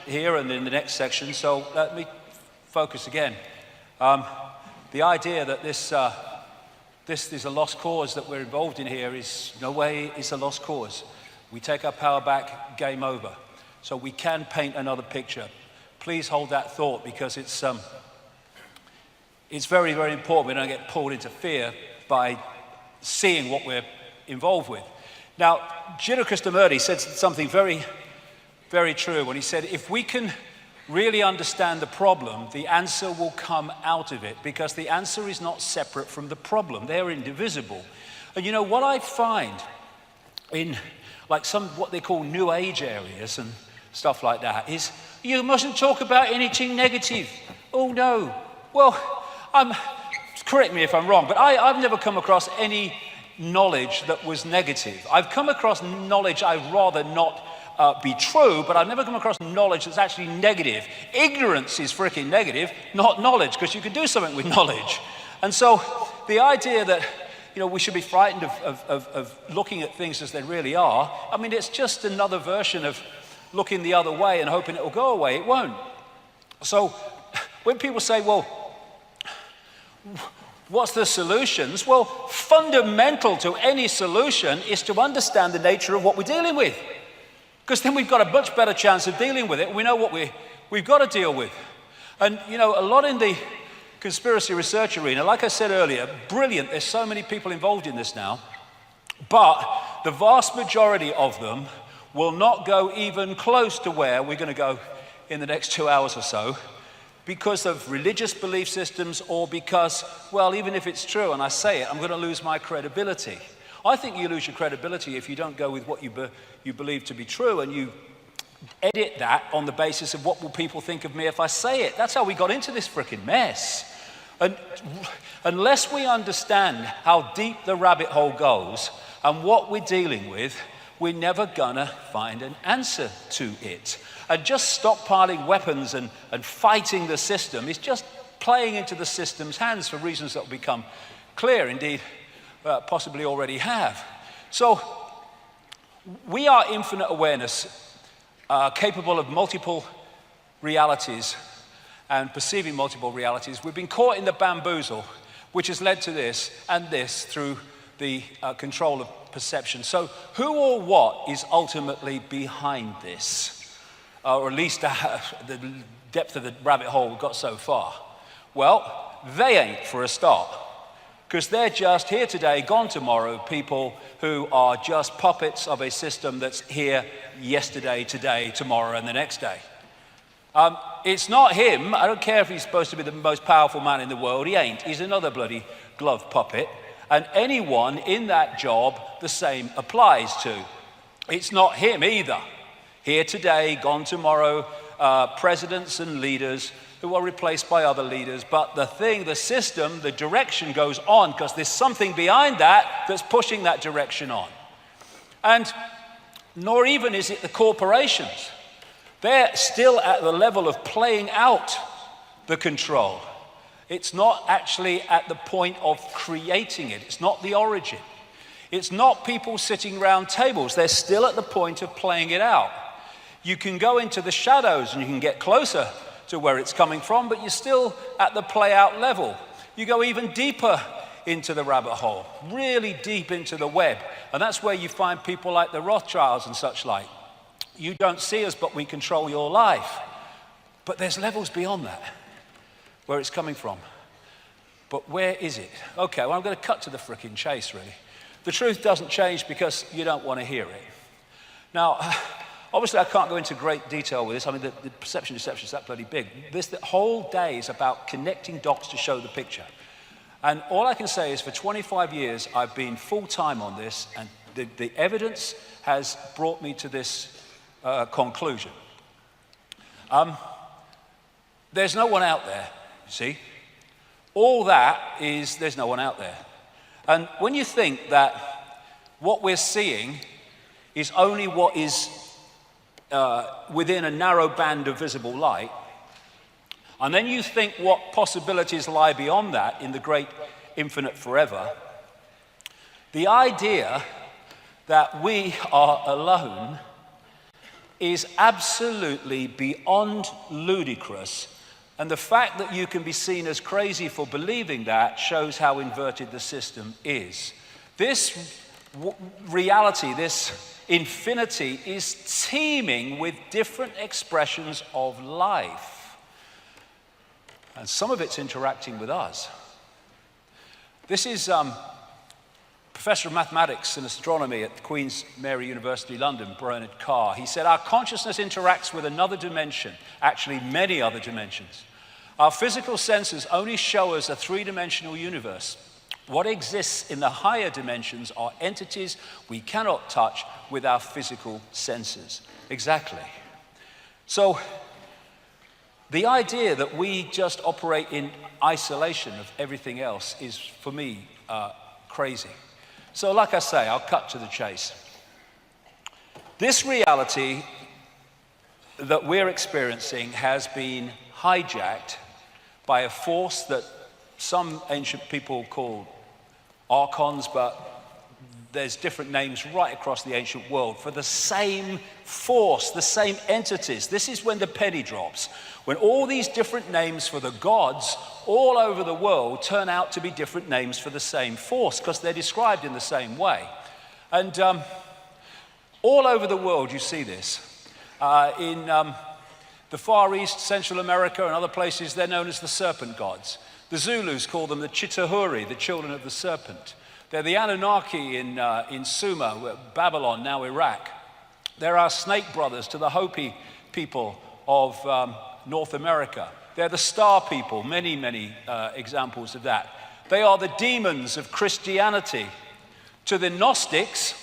here and in the next section, so let me focus again. The idea that this is a lost cause that we're involved in here is no way is a lost cause. We take our power back, game over. So we can paint another picture. Please hold that thought, because it's very, very important we don't get pulled into fear by seeing what we're involved with. Now, Gino Krishnamurti said something very, very true when he said, if we can really understand the problem, the answer will come out of it, because the answer is not separate from the problem. They're indivisible. And you know, what I find in like what they call New Age areas and stuff like that is, you mustn't talk about anything negative. Oh no. Well, correct me if I'm wrong, but I've never come across any knowledge that was negative. I've come across knowledge I'd rather not be true, but I've never come across knowledge that's actually negative. Ignorance is freaking negative, not knowledge, because you can do something with knowledge. And so the idea that, you know, we should be frightened of looking at things as they really are, I mean, it's just another version of looking the other way and hoping it will go away. It won't. So when people say, well, what's the solutions? Well, fundamental to any solution is to understand the nature of what we're dealing with. Because then we've got a much better chance of dealing with it. We know what we've got to deal with. And, you know, a lot in the conspiracy research arena, like I said earlier, brilliant. There's so many people involved in this now. But the vast majority of them will not go even close to where we're going to go in the next 2 hours or so, because of religious belief systems, or because, well, even if it's true and I say it, I'm going to lose my credibility. I think you lose your credibility if you don't go with what you believe to be true, and you edit that on the basis of what will people think of me if I say it. That's how we got into this frickin' mess. And unless we understand how deep the rabbit hole goes and what we're dealing with, we're never gonna find an answer to it. And just stockpiling weapons and fighting the system is just playing into the system's hands for reasons that will become clear, indeed, possibly already have. So we are infinite awareness, capable of multiple realities and perceiving multiple realities. We've been caught in the bamboozle, which has led to this and this through the control of perception. So who or what is ultimately behind this? Or at least the depth of the rabbit hole we've got so far. Well, they ain't, for a start. Because they're just here today, gone tomorrow, people who are just puppets of a system that's here yesterday, today, tomorrow, and the next day. It's not him. I don't care if he's supposed to be the most powerful man in the world. He ain't. He's another bloody glove puppet. And anyone in that job, the same applies to. It's not him either. Here today, gone tomorrow, presidents and leaders who are replaced by other leaders. But the system, the direction goes on, because there's something behind that that's pushing that direction on. And nor even is it the corporations. They're still at the level of playing out the control. It's not actually at the point of creating it. It's not the origin. It's not people sitting around tables. They're still at the point of playing it out. You can go into the shadows and you can get closer to where it's coming from, but you're still at the play out level. You go even deeper into the rabbit hole, really deep into the web. And that's where you find people like the Rothschilds and such like. You don't see us, but we control your life. But there's levels beyond that, where it's coming from. But where is it? Okay, well, I'm going to cut to the frickin' chase, really. The truth doesn't change because you don't want to hear it. Now, obviously, I can't go into great detail with this. I mean, the perception deception is that bloody big. The whole day is about connecting dots to show the picture. And all I can say is for 25 years, I've been full-time on this, and the evidence has brought me to this conclusion. There's no one out there, you see. All that is, there's no one out there. And when you think that what we're seeing is only what is within a narrow band of visible light, and then you think what possibilities lie beyond that in the great infinite forever, the idea that we are alone is absolutely beyond ludicrous. And the fact that you can be seen as crazy for believing that shows how inverted the system is. This reality, this infinity, is teeming with different expressions of life. And some of it's interacting with us. This is Professor of Mathematics and Astronomy at Queen's Mary University, London, Bernard Carr. He said, our consciousness interacts with another dimension, actually many other dimensions. Our physical senses only show us a three-dimensional universe. What exists in the higher dimensions are entities we cannot touch with our physical senses. Exactly. So the idea that we just operate in isolation of everything else is, for me, crazy. So like I say, I'll cut to the chase. This reality that we're experiencing has been hijacked by a force that some ancient people called archons, but there's different names right across the ancient world for the same force, the same entities. This is when the penny drops, when all these different names for the gods all over the world turn out to be different names for the same force, because they're described in the same way. And all over the world you see this. In the Far East, Central America, and other places, they're known as the serpent gods. The Zulus call them the Chitahuri, the children of the serpent. They're the Anunnaki in Sumer, Babylon, now Iraq. They're our snake brothers to the Hopi people of North America. They're the star people, many, many examples of that. They are the demons of Christianity. To the Gnostics,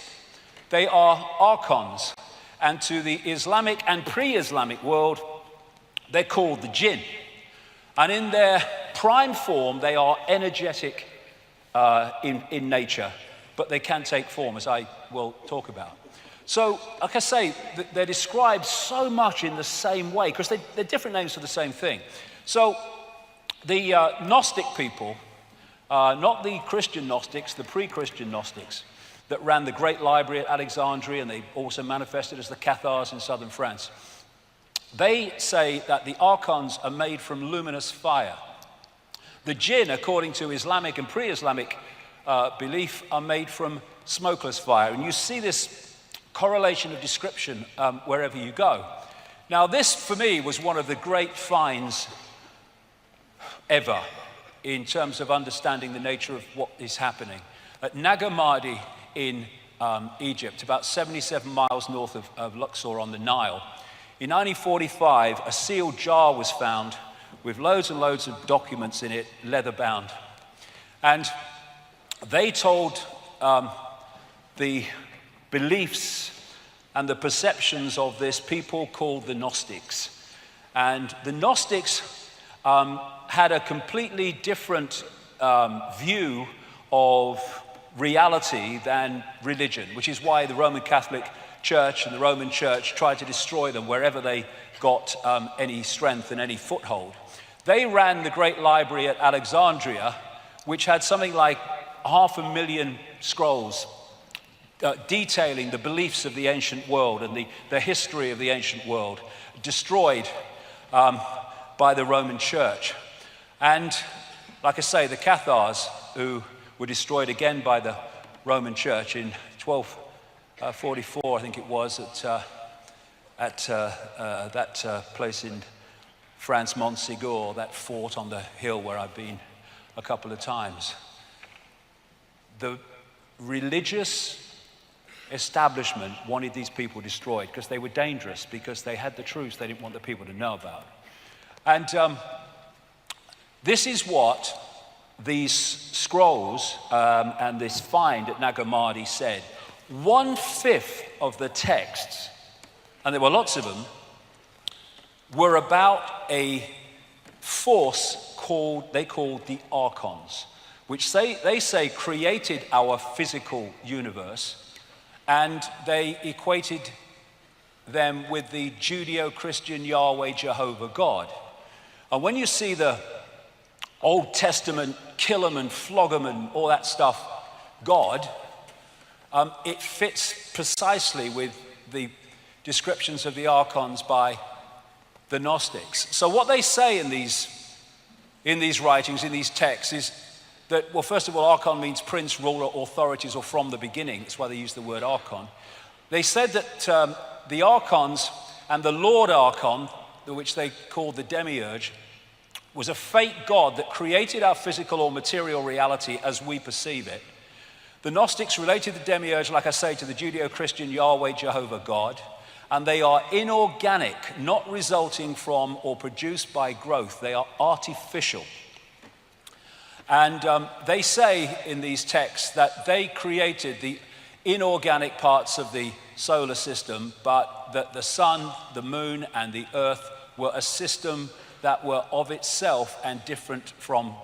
they are archons. And to the Islamic and pre-Islamic world, they're called the jinn. And in their prime form, they are energetic in nature, but they can take form, as I will talk about. So, like I say, they're described so much in the same way, because they're different names for the same thing. So, the Gnostic people, not the Christian Gnostics, the pre-Christian Gnostics, that ran the great library at Alexandria, and they also manifested as the Cathars in southern France. They say that the archons are made from luminous fire. The jinn, according to Islamic and pre-Islamic belief, are made from smokeless fire. And you see this correlation of description wherever you go. Now, this, for me, was one of the great finds ever in terms of understanding the nature of what is happening. At Nag Hammadi in Egypt, about 77 miles north of Luxor on the Nile, in 1945, a sealed jar was found with loads and loads of documents in it, leather-bound. And they told the beliefs and the perceptions of this people called the Gnostics. And the Gnostics had a completely different view of reality than religion, which is why the Roman Catholic Church and the Roman Church tried to destroy them wherever they got any strength and any foothold. They ran the great library at Alexandria, which had something like 500,000 scrolls detailing the beliefs of the ancient world and the history of the ancient world, destroyed by the Roman Church. And like I say, the Cathars, who were destroyed again by the Roman Church in 1244, I think it was, at that place in France, Montségur, that fort on the hill where I've been a couple of times. The religious establishment wanted these people destroyed because they were dangerous, because they had the truths they didn't want the people to know about. And this is what these scrolls and this find at Nag Hammadi said. 1/5 of the texts, and there were lots of them, were about a force they called the archons, which they say created our physical universe, and they equated them with the Judeo-Christian Yahweh Jehovah God. And when you see the Old Testament kill 'em and flog 'em and all that stuff God, it fits precisely with the descriptions of the archons by the Gnostics. So what they say in these writings, in these texts, is that, well, first of all, archon means prince, ruler, authorities, or from the beginning. That's why they use the word archon. They said that the archons and the Lord Archon, which they called the demiurge, was a fake god that created our physical or material reality as we perceive it. The Gnostics related the demiurge, like I say, to the Judeo-Christian Yahweh, Jehovah God, and they are inorganic, not resulting from or produced by growth. They are artificial. And they say in these texts that they created the inorganic parts of the solar system, but that the sun, the moon, and the earth were a system that were of itself and different from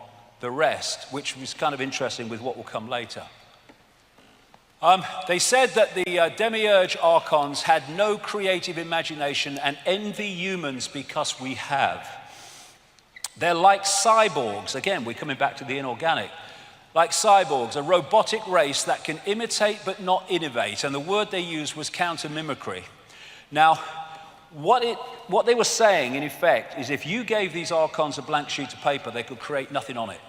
the rest, which was kind of interesting with what will come later. They said that the demiurge archons had no creative imagination and envy humans because we have. They're like cyborgs. Again, we're coming back to the inorganic. Like cyborgs, a robotic race that can imitate but not innovate. And the word they used was counter-mimicry. Now, what they were saying, in effect, is if you gave these archons a blank sheet of paper, they could create nothing on it.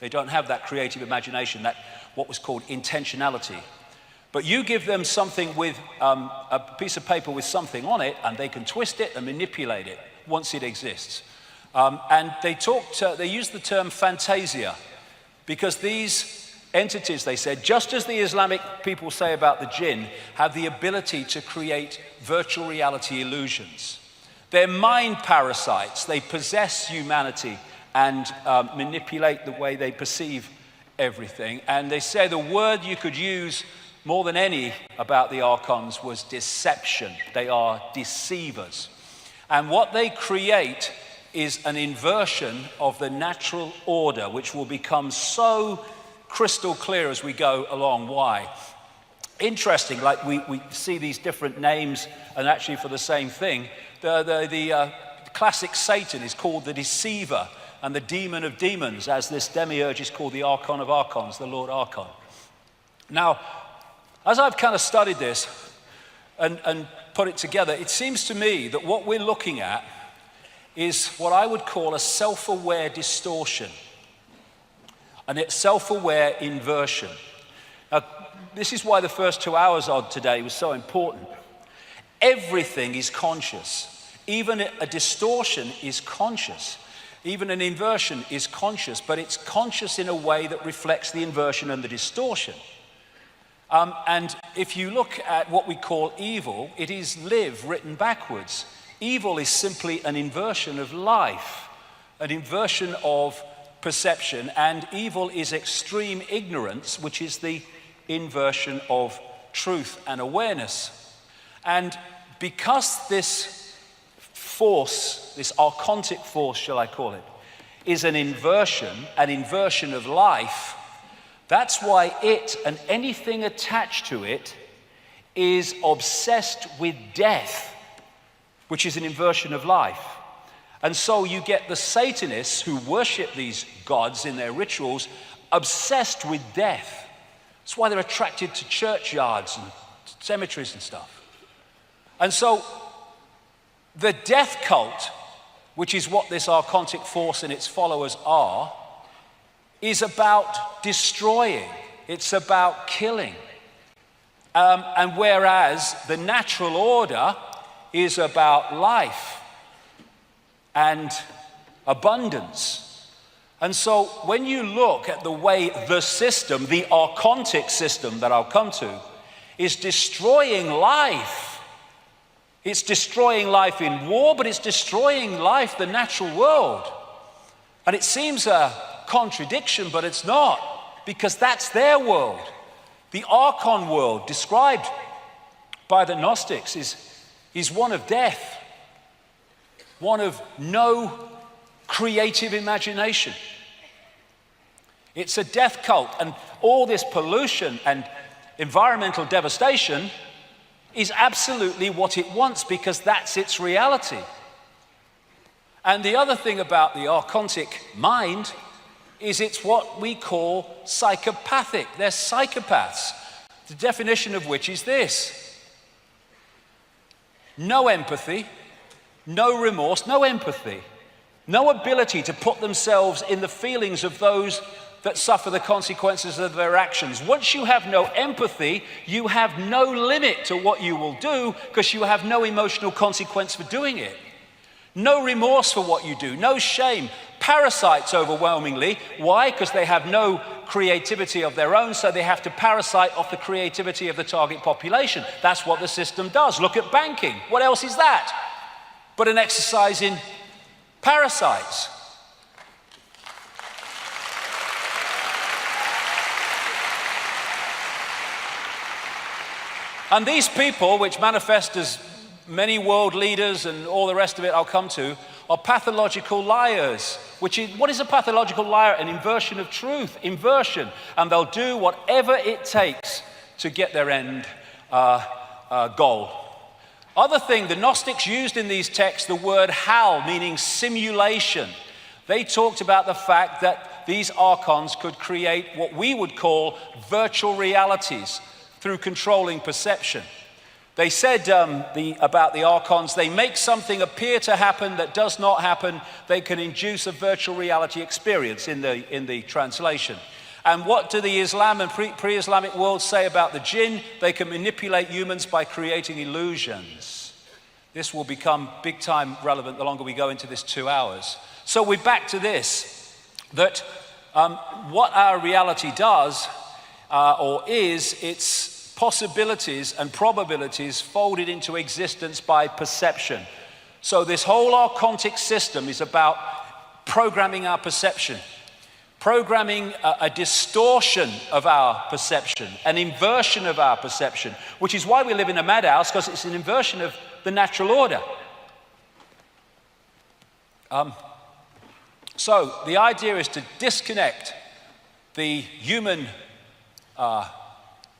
They don't have that creative imagination, that what was called intentionality. But you give them something with a piece of paper with something on it, and they can twist it and manipulate it once it exists. And they used the term fantasia, because these entities, they said, just as the Islamic people say about the jinn, have the ability to create virtual reality illusions. They're mind parasites. They possess humanity and manipulate the way they perceive everything. And they say the word you could use more than any about the archons was deception. They are deceivers. And what they create is an inversion of the natural order, which will become so crystal clear as we go along. Why? Interesting, like we see these different names, and actually for the same thing. The classic Satan is called the deceiver and the demon of demons, as this demiurge is called the archon of archons, the Lord Archon. Now, as I've kind of studied this and put it together, it seems to me that what we're looking at is what I would call a self-aware distortion, and it's self-aware inversion. Now, this is why the first 2 hours of today was so important. Everything is conscious. Even a distortion is conscious. Even an inversion is conscious, but it's conscious in a way that reflects the inversion and the distortion. And if you look at what we call evil, it is live written backwards. Evil is simply an inversion of life, an inversion of perception, and evil is extreme ignorance, which is the inversion of truth and awareness. And because this force, this archontic force, shall I call it, is an inversion of life, that's why it and anything attached to it is obsessed with death, which is an inversion of life. And so you get the Satanists who worship these gods in their rituals obsessed with death. That's why they're attracted to churchyards and cemeteries and stuff. And so the death cult, which is what this archontic force and its followers are, is about destroying. It's about killing. And whereas the natural order is about life and abundance. And so when you look at the way the system, the archontic system that I'll come to, is destroying life. It's destroying life in war, but it's destroying life, the natural world. And it seems a contradiction, but it's not, because that's their world. The archon world described by the Gnostics is one of death, one of no creative imagination. It's a death cult, and all this pollution and environmental devastation is absolutely what it wants, because that's its reality. And the other thing about the archontic mind is it's what we call psychopathic. They're psychopaths, the definition of which is this: no empathy, no remorse, no empathy, no ability to put themselves in the feelings of those that suffer the consequences of their actions. Once you have no empathy, you have no limit to what you will do because you have no emotional consequence for doing it. No remorse for what you do, no shame. Parasites overwhelmingly. Why? Because they have no creativity of their own, so they have to parasite off the creativity of the target population. That's what the system does. Look at banking. What else is that but an exercise in parasites? And these people, which manifest as many world leaders and all the rest of it I'll come to, are pathological liars. What is a pathological liar? An inversion of truth, inversion. And they'll do whatever it takes to get their end goal. Other thing, the Gnostics used in these texts the word hal, meaning simulation. They talked about the fact that these archons could create what we would call virtual realities through controlling perception. They said about the archons, they make something appear to happen that does not happen. They can induce a virtual reality experience in the translation. And what do the Islam and pre-Islamic world say about the jinn? They can manipulate humans by creating illusions. This will become big time relevant the longer we go into this 2 hours. So we're back to this, that what our reality does or is, it's possibilities and probabilities folded into existence by perception. So this whole archontic system is about programming our perception, programming a distortion of our perception, an inversion of our perception, which is why we live in a madhouse, because it's an inversion of the natural order. So the idea is to disconnect the human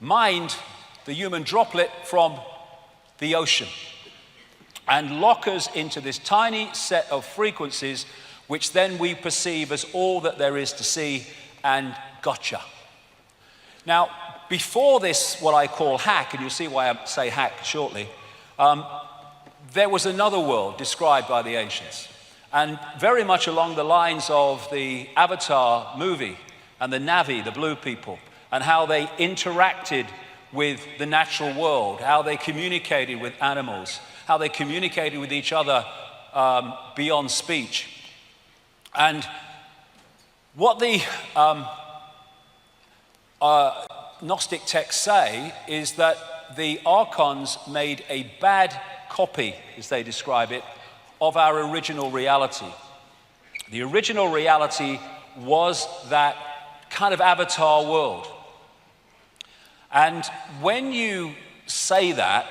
mind, the human droplet, from the ocean and lock us into this tiny set of frequencies which then we perceive as all that there is to see, and gotcha. Now, before this, what I call hack, and you'll see why I say hack shortly, there was another world described by the ancients, and very much along the lines of the Avatar movie and the Na'vi, the blue people, and how they interacted with the natural world, how they communicated with animals, how they communicated with each other beyond speech. And what the Gnostic texts say is that the archons made a bad copy, as they describe it, of our original reality. The original reality was that kind of avatar world. And when you say that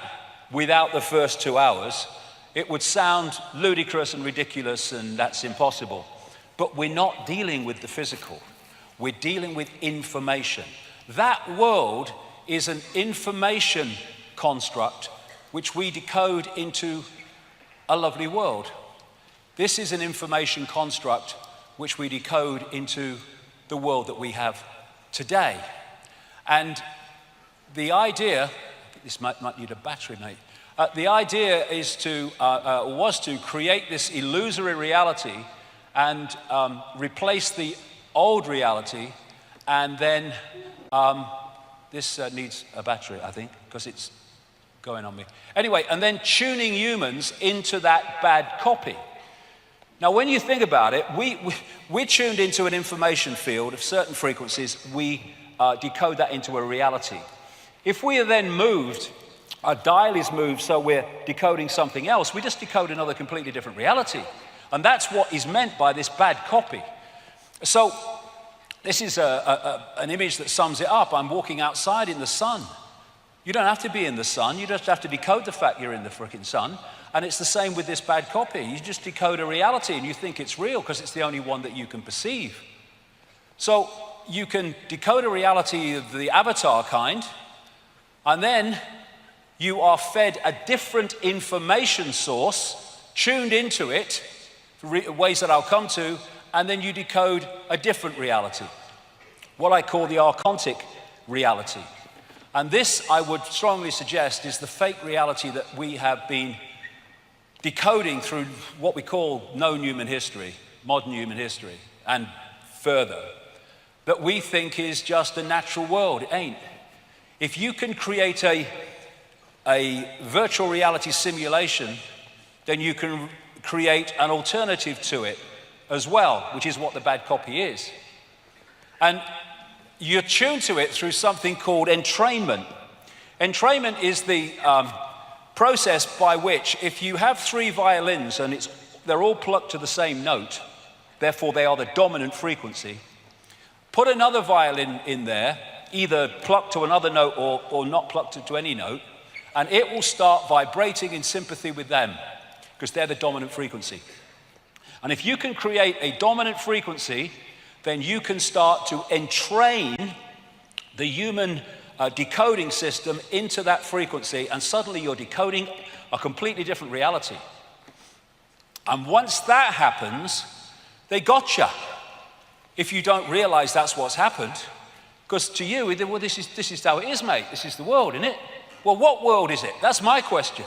without the first 2 hours, it would sound ludicrous and ridiculous, and that's impossible. But we're not dealing with the physical. We're dealing with information. That world is an information construct which we decode into a lovely world. This is an information construct which we decode into the world that we have today. And the idea, this might need a battery, mate. The idea is was to create this illusory reality and replace the old reality, and then this needs a battery, I think, because it's going on me. Anyway, and then tuning humans into that bad copy. Now, when you think about it, we're tuned into an information field of certain frequencies. We decode that into a reality. If we are then moved, our dial is moved, so we're decoding something else, we just decode another completely different reality. And that's what is meant by this bad copy. So this is an image that sums it up. I'm walking outside in the sun. You don't have to be in the sun. You just have to decode the fact you're in the frickin' sun. And it's the same with this bad copy. You just decode a reality and you think it's real because it's the only one that you can perceive. So you can decode a reality of the avatar kind, and then you are fed a different information source, tuned into it, ways that I'll come to, and then you decode a different reality, what I call the archontic reality. And this, I would strongly suggest, is the fake reality that we have been decoding through what we call known human history, modern human history, and further, that we think is just a natural world. It ain't. If you can create a virtual reality simulation, then you can create an alternative to it as well, which is what the bad copy is. And you're tuned to it through something called entrainment. Entrainment is the process by which, if you have 3 violins and they're all plucked to the same note, therefore they are the dominant frequency, put another violin in there, either plucked to another note or not plucked to any note, and it will start vibrating in sympathy with them, because they're the dominant frequency. And if you can create a dominant frequency, then you can start to entrain the human decoding system into that frequency, and suddenly you're decoding a completely different reality. And once that happens, they gotcha. If you don't realize that's what's happened, because to you, well, this is how it is, mate. This is the world, isn't it? Well, what world is it? That's my question.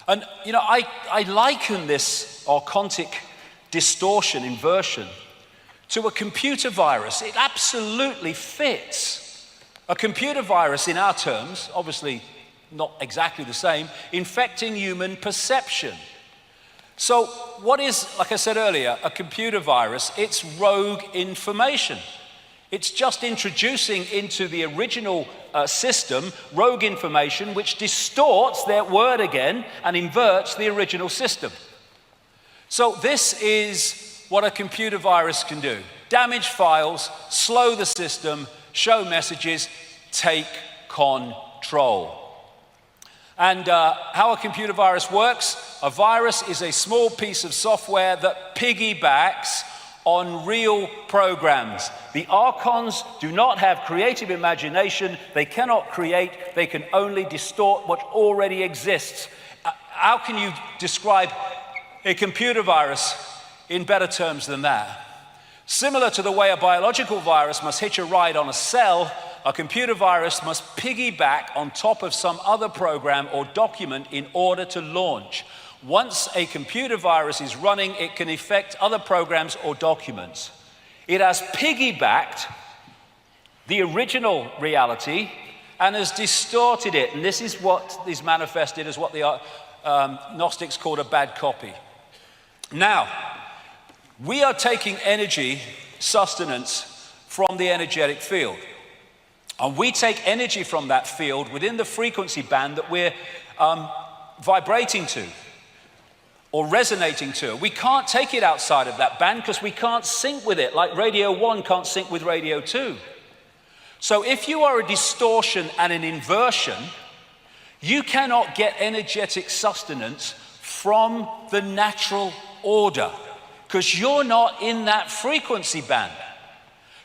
And, you know, I liken this archontic distortion, inversion, to a computer virus. It absolutely fits. A computer virus, in our terms, obviously not exactly the same, infecting human perception. So what is, like I said earlier, a computer virus? It's rogue information. It's just introducing into the original system rogue information which distorts their word again and inverts the original system. So this is what a computer virus can do. Damage files, slow the system, show messages, take control. And how a computer virus works: a virus is a small piece of software that piggybacks on real programs. The archons do not have creative imagination. They cannot create. They can only distort what already exists. How can you describe a computer virus in better terms than that? Similar to the way a biological virus must hitch a ride on a cell, a computer virus must piggyback on top of some other program or document in order to launch. Once a computer virus is running, it can affect other programs or documents. It has piggybacked the original reality and has distorted it. And this is what is manifested as what the Gnostics called a bad copy. Now, we are taking energy sustenance from the energetic field. And we take energy from that field within the frequency band that we're vibrating to or resonating to. We can't take it outside of that band because we can't sync with it, like Radio 1 can't sync with Radio 2. So if you are a distortion and an inversion, you cannot get energetic sustenance from the natural order because you're not in that frequency band.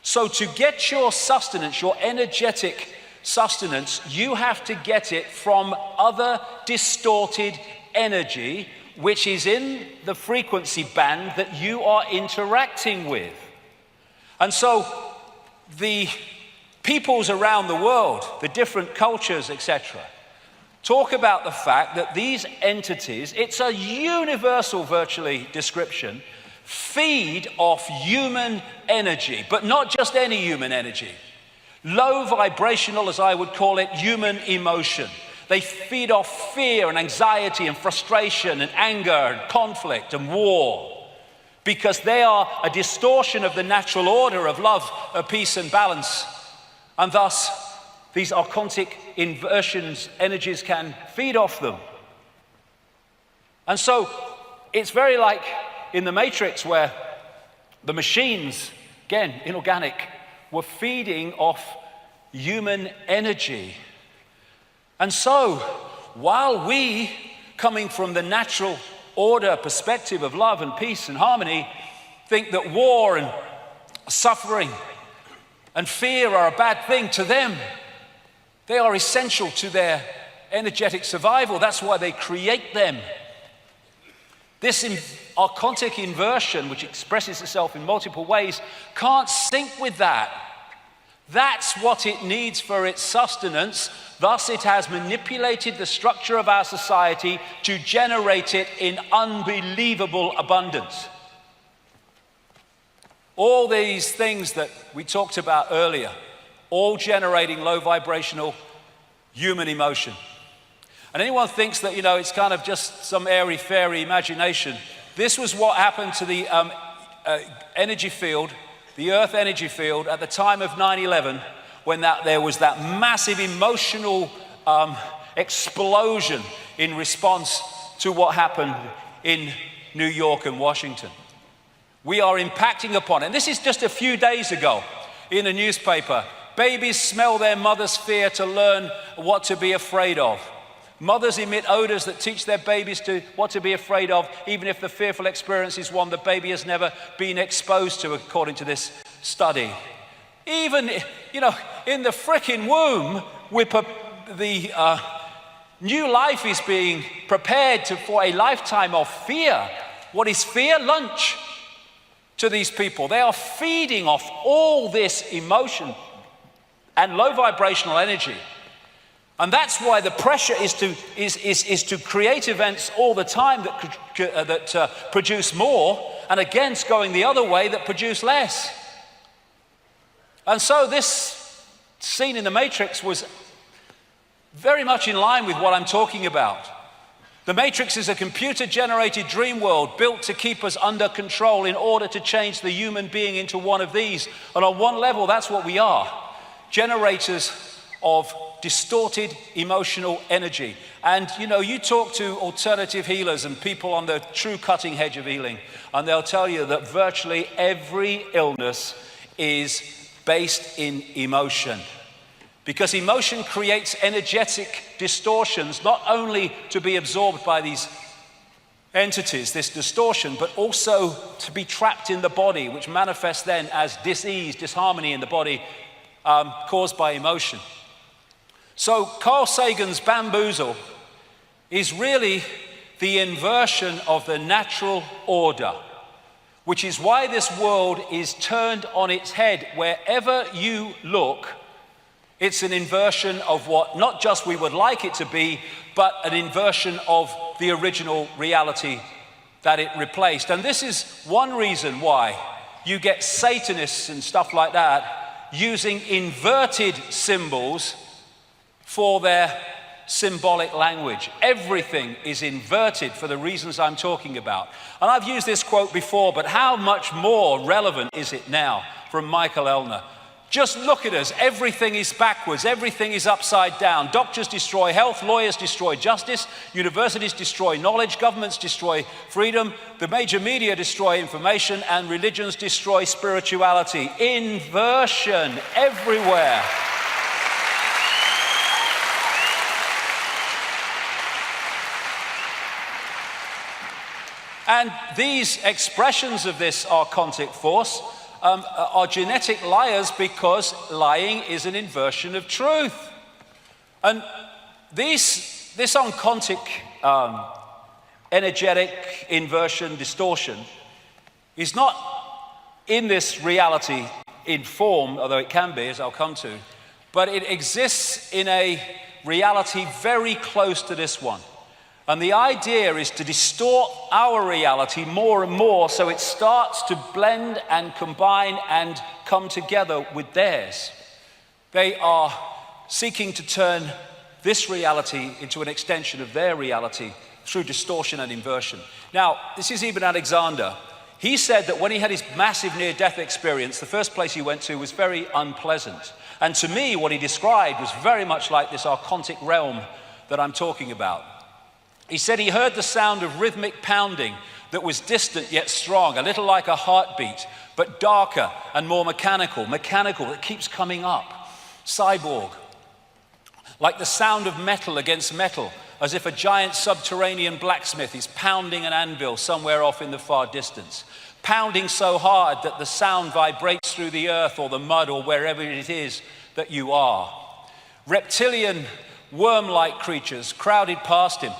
So to get your sustenance, your energetic sustenance, you have to get it from other distorted energy which is in the frequency band that you are interacting with. And so the peoples around the world, the different cultures, etc., talk about the fact that these entities, it's a universal virtually description, feed off human energy, but not just any human energy. Low vibrational, as I would call it, human emotion. They feed off fear and anxiety and frustration and anger and conflict and war because they are a distortion of the natural order of love, of peace and balance. And thus, these archontic inversions, energies can feed off them. And so, it's very like in the Matrix where the machines, again, inorganic, were feeding off human energy. And so, while we, coming from the natural order perspective of love and peace and harmony, think that war and suffering and fear are a bad thing, to them, they are essential to their energetic survival. That's why they create them. This archontic inversion, which expresses itself in multiple ways, can't sync with that. That's what it needs for its sustenance. Thus, it has manipulated the structure of our society to generate it in unbelievable abundance. All these things that we talked about earlier, all generating low vibrational human emotion. And anyone thinks that, it's kind of just some airy-fairy imagination. This was what happened to the energy field, the Earth energy field, at the time of 9/11, when there was that massive emotional explosion in response to what happened in New York and Washington. We are impacting upon it. And this is just a few days ago in a newspaper. Babies smell their mother's fear to learn what to be afraid of. Mothers emit odors that teach their babies what to be afraid of, even if the fearful experience is one the baby has never been exposed to, according to this study. Even, in the frickin' womb, the new life is being prepared for a lifetime of fear. What is fear? Lunch to these people. They are feeding off all this emotion and low vibrational energy. And that's why the pressure is to create events all the time that produce more, and against going the other way that produce less. And so this scene in the Matrix was very much in line with what I'm talking about. The Matrix is a computer-generated dream world built to keep us under control in order to change the human being into one of these. And on one level, that's what we are. Generators of distorted emotional energy. And you talk to alternative healers and people on the true cutting edge of healing, and they'll tell you that virtually every illness is based in emotion. Because emotion creates energetic distortions, not only to be absorbed by these entities, this distortion, but also to be trapped in the body, which manifests then as dis-ease, disharmony in the body, caused by emotion. So Carl Sagan's bamboozle is really the inversion of the natural order, which is why this world is turned on its head. Wherever you look, it's an inversion of what not just we would like it to be, but an inversion of the original reality that it replaced. And this is one reason why you get Satanists and stuff like that using inverted symbols for their symbolic language. Everything is inverted for the reasons I'm talking about. And I've used this quote before, but how much more relevant is it now from Michael Elner? Just look at us. Everything is backwards. Everything is upside down. Doctors destroy health. Lawyers destroy justice. Universities destroy knowledge. Governments destroy freedom. The major media destroy information. And religions destroy spirituality. Inversion everywhere. And these expressions of this archontic force are genetic liars, because lying is an inversion of truth. And this archontic energetic inversion, distortion, is not in this reality in form, although it can be, as I'll come to, but it exists in a reality very close to this one. And the idea is to distort our reality more and more, so it starts to blend and combine and come together with theirs. They are seeking to turn this reality into an extension of their reality through distortion and inversion. Now, this is Eben Alexander. He said that when he had his massive near-death experience, the first place he went to was very unpleasant. And to me, what he described was very much like this archontic realm that I'm talking about. He said he heard the sound of rhythmic pounding that was distant yet strong, a little like a heartbeat, but darker and more mechanical that keeps coming up. Cyborg. Like the sound of metal against metal, as if a giant subterranean blacksmith is pounding an anvil somewhere off in the far distance. Pounding so hard that the sound vibrates through the earth or the mud or wherever it is that you are. Reptilian, worm-like creatures crowded past him,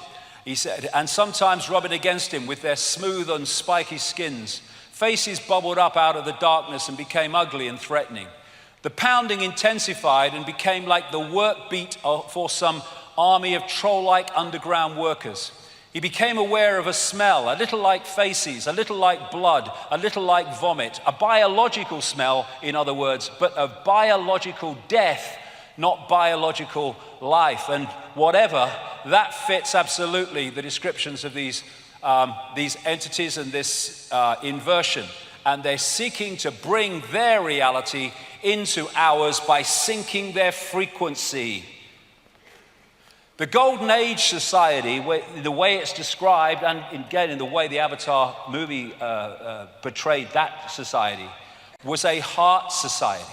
he said, and sometimes rubbing against him with their smooth and spiky skins. Faces bubbled up out of the darkness and became ugly and threatening. The pounding intensified and became like the work beat for some army of troll-like underground workers. He became aware of a smell, a little like feces, a little like blood, a little like vomit, a biological smell, in other words, but of biological death, not biological life. And whatever, that fits absolutely the descriptions of these entities and this inversion. And they're seeking to bring their reality into ours by sinking their frequency. The Golden Age society, the way it's described, and again in the way the Avatar movie portrayed that society, was a heart society.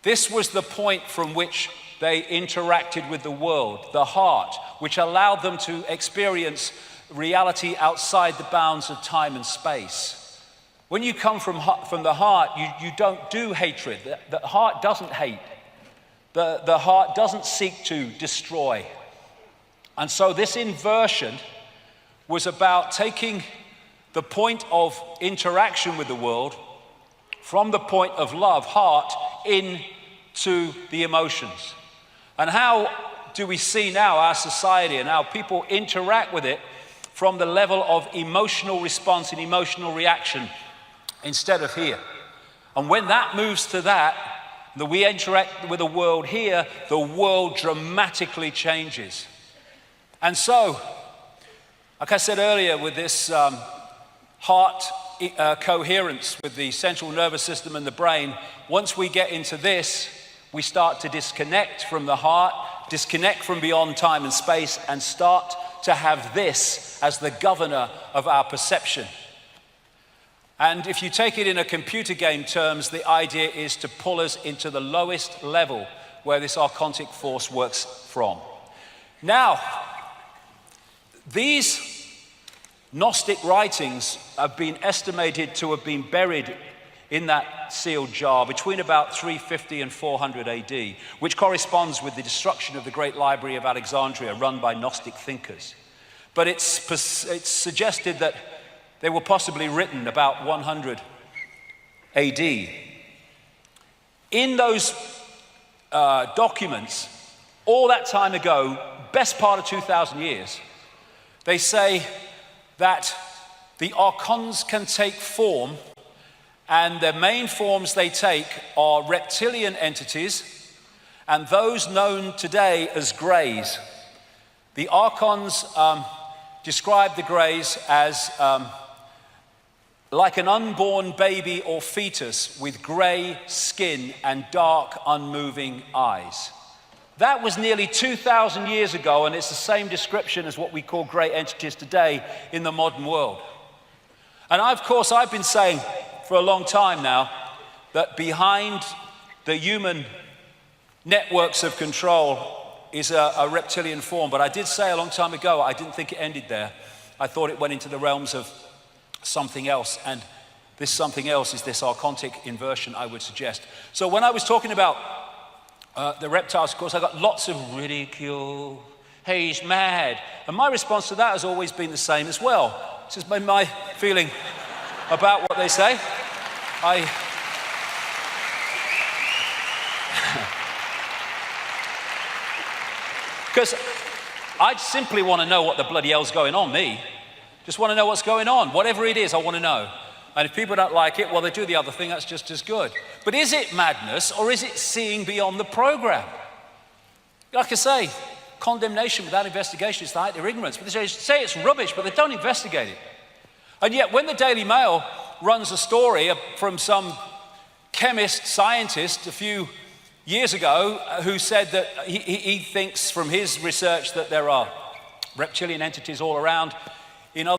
This was the point from which they interacted with the world, the heart, which allowed them to experience reality outside the bounds of time and space. When you come from the heart, you don't do hatred. The heart doesn't hate. The heart doesn't seek to destroy. And so this inversion was about taking the point of interaction with the world from the point of love, heart, into the emotions. And how do we see now our society and how people interact with it from the level of emotional response and emotional reaction instead of here? And when that moves to that we interact with the world here, the world dramatically changes. And so, like I said earlier, with this heart coherence with the central nervous system and the brain, once we get into this, we start to disconnect from the heart, disconnect from beyond time and space, and start to have this as the governor of our perception. And if you take it in a computer game terms, the idea is to pull us into the lowest level where this archontic force works from. Now, these Gnostic writings have been estimated to have been buried in that sealed jar between about 350 and 400 AD, which corresponds with the destruction of the Great Library of Alexandria run by Gnostic thinkers. But it's suggested that they were possibly written about 100 AD. In those documents, all that time ago, best part of 2,000 years, they say that the archons can take form, and the main forms they take are reptilian entities and those known today as greys. The archons describe the greys as like an unborn baby or fetus with grey skin and dark, unmoving eyes. That was nearly 2,000 years ago, and it's the same description as what we call grey entities today in the modern world. And of course, I've been saying for a long time now that behind the human networks of control is a reptilian form. But I did say a long time ago, I didn't think it ended there. I thought it went into the realms of something else, and this something else is this archontic inversion, I would suggest. So when I was talking about the reptiles, of course, I got lots of ridicule. Hey, he's mad. And my response to that has always been the same as well. This has been my feeling about what they say. Because I simply want to know what the bloody hell's going on, me. Just want to know what's going on. Whatever it is, I want to know. And if people don't like it, well, they do the other thing, that's just as good. But is it madness, or is it seeing beyond the program? Like I say, condemnation without investigation is the height of ignorance. But they say it's rubbish, but they don't investigate it. And yet, when the Daily Mail runs a story from some chemist, scientist, a few years ago, who said that he thinks from his research that there are reptilian entities all around, in other